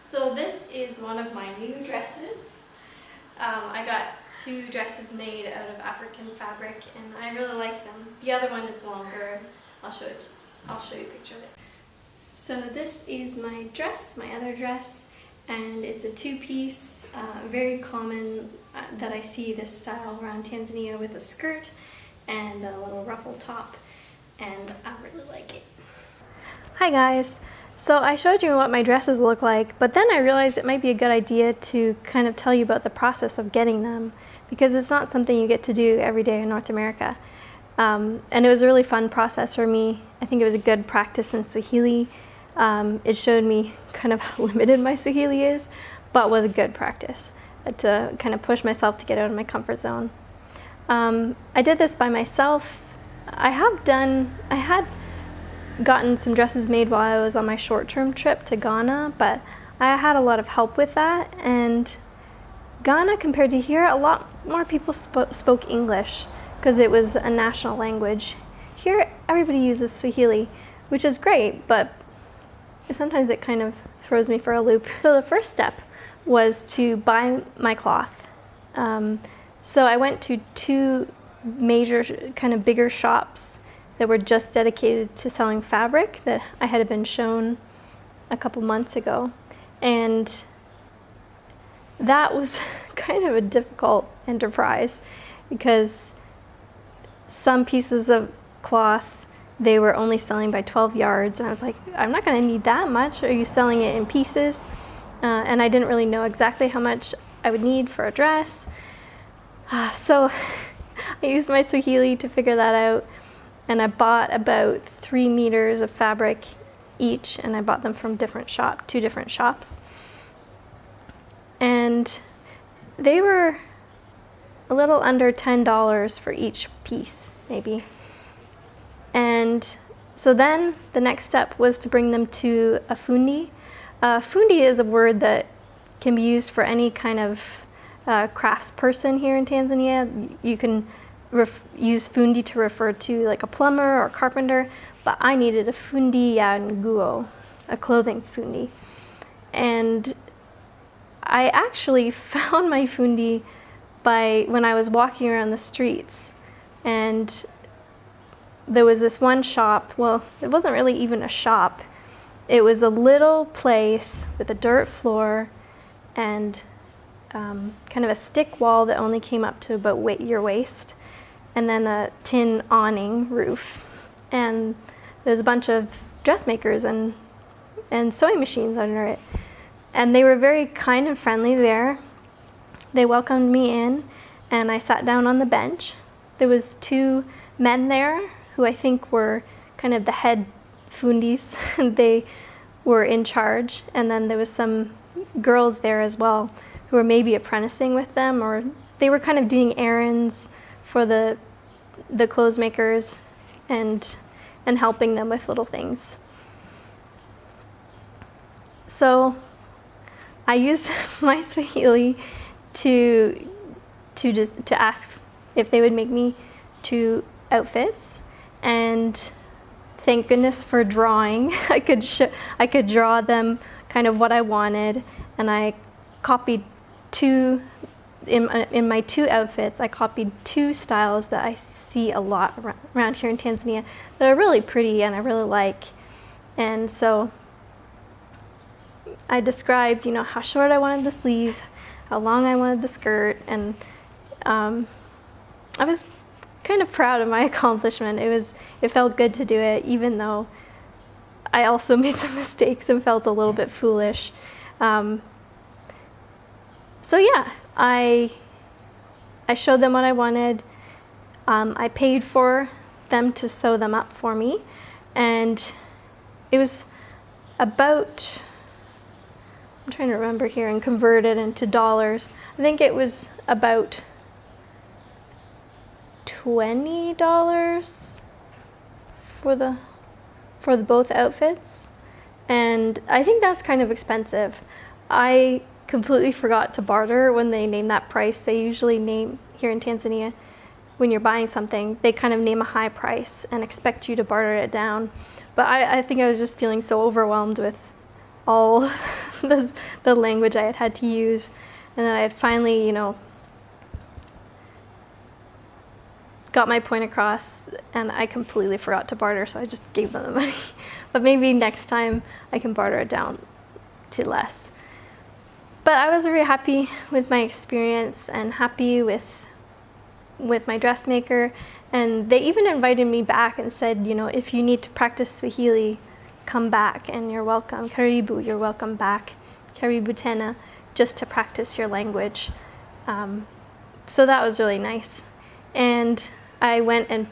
So this is one of my new dresses. I got 2 dresses made out of African fabric and I really like them. The other one is longer. I'll show you a picture of it. So this is my dress, my other dress, and it's a 2-piece, very common that I see this style around Tanzania, with a skirt and a little ruffle top, and I really like it. Hi guys! So I showed you what my dresses look like, but then I realized it might be a good idea to kind of tell you about the process of getting them, because it's not something you get to do every day in North America. And it was a really fun process for me. I think it was a good practice in Swahili. It showed me kind of how limited my Swahili is, but was a good practice to kind of push myself to get out of my comfort zone. I did this by myself. I had gotten some dresses made while I was on my short-term trip to Ghana, but I had a lot of help with that, and Ghana compared to here, a lot more people spoke English because it was a national language. Here everybody uses Swahili, which is great, but sometimes it kind of throws me for a loop. So the first step was to buy my cloth. So I went to 2 major kind of bigger shops that were just dedicated to selling fabric that I had been shown a couple months ago. And that was kind of a difficult enterprise because some pieces of cloth, they were only selling by 12 yards. And I was like, I'm not gonna need that much. Are you selling it in pieces? And I didn't really know exactly how much I would need for a dress. So I used my Swahili to figure that out. And I bought about 3 meters of fabric each, and I bought them from 2 different shops. And they were a little under $10 for each piece, maybe. And so then the next step was to bring them to a fundi. Fundi is a word that can be used for any kind of craftsperson here in Tanzania. You can use fundi to refer to like a plumber or carpenter, but I needed a fundi ya nguo, a clothing fundi. And I actually found my fundi when I was walking around the streets, and there was this one shop. Well, it wasn't really even a shop. It was a little place with a dirt floor and kind of a stick wall that only came up to about your waist, and then a tin awning roof. And there's a bunch of dressmakers and sewing machines under it. And they were very kind and friendly there. They welcomed me in, and I sat down on the bench. There was 2 men there who I think were kind of the head fundis. They were in charge. And then there was some girls there as well who were maybe apprenticing with them, or they were kind of doing errands for the clothes makers and helping them with little things. So I used my Swahili to ask if they would make me 2 outfits, and thank goodness for drawing. I could draw them kind of what I wanted, and I copied 2 in my 2 outfits. I copied 2 styles that I see a lot around here in Tanzania that are really pretty and I really like. And so I described, how short I wanted the sleeves, how long I wanted the skirt, and I was kind of proud of my accomplishment. It felt good to do it, even though I also made some mistakes and felt a little bit foolish. So yeah, I showed them what I wanted. I paid for them to sew them up for me, and it was about, I'm trying to remember here and convert it into dollars. I think it was about $20 for the both outfits, and I think that's kind of expensive. I completely forgot to barter when they named that price. They usually name, here in Tanzania, when you're buying something, they kind of name a high price and expect you to barter it down. But I think I was just feeling so overwhelmed with all the language I had to use, and then I had finally, got my point across, and I completely forgot to barter, so I just gave them the money. But maybe next time I can barter it down to less. But I was very happy with my experience and happy with my dressmaker, and they even invited me back and said, if you need to practice Swahili, come back and you're welcome. Karibu, you're welcome back. Karibu tena, just to practice your language. So that was really nice. And I went and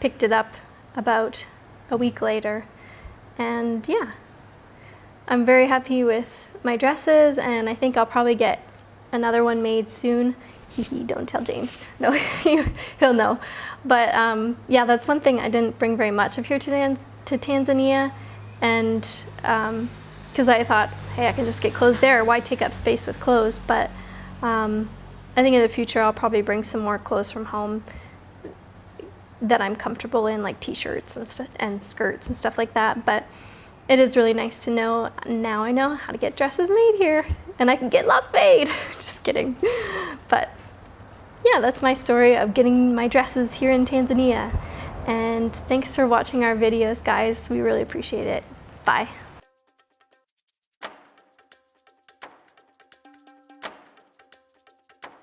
picked it up about a week later. And yeah, I'm very happy with my dresses, and I think I'll probably get another one made soon. Don't tell James. No, he'll know. But yeah, that's one thing I didn't bring very much of here to Tanzania. And because I thought, hey, I can just get clothes there. Why take up space with clothes? But I think in the future I'll probably bring some more clothes from home that I'm comfortable in, like t-shirts and skirts and stuff like that. But it is really nice to know, now I know how to get dresses made here, and I can get lots made. Just kidding. But yeah, that's my story of getting my dresses here in Tanzania. And thanks for watching our videos, guys. We really appreciate it. Bye.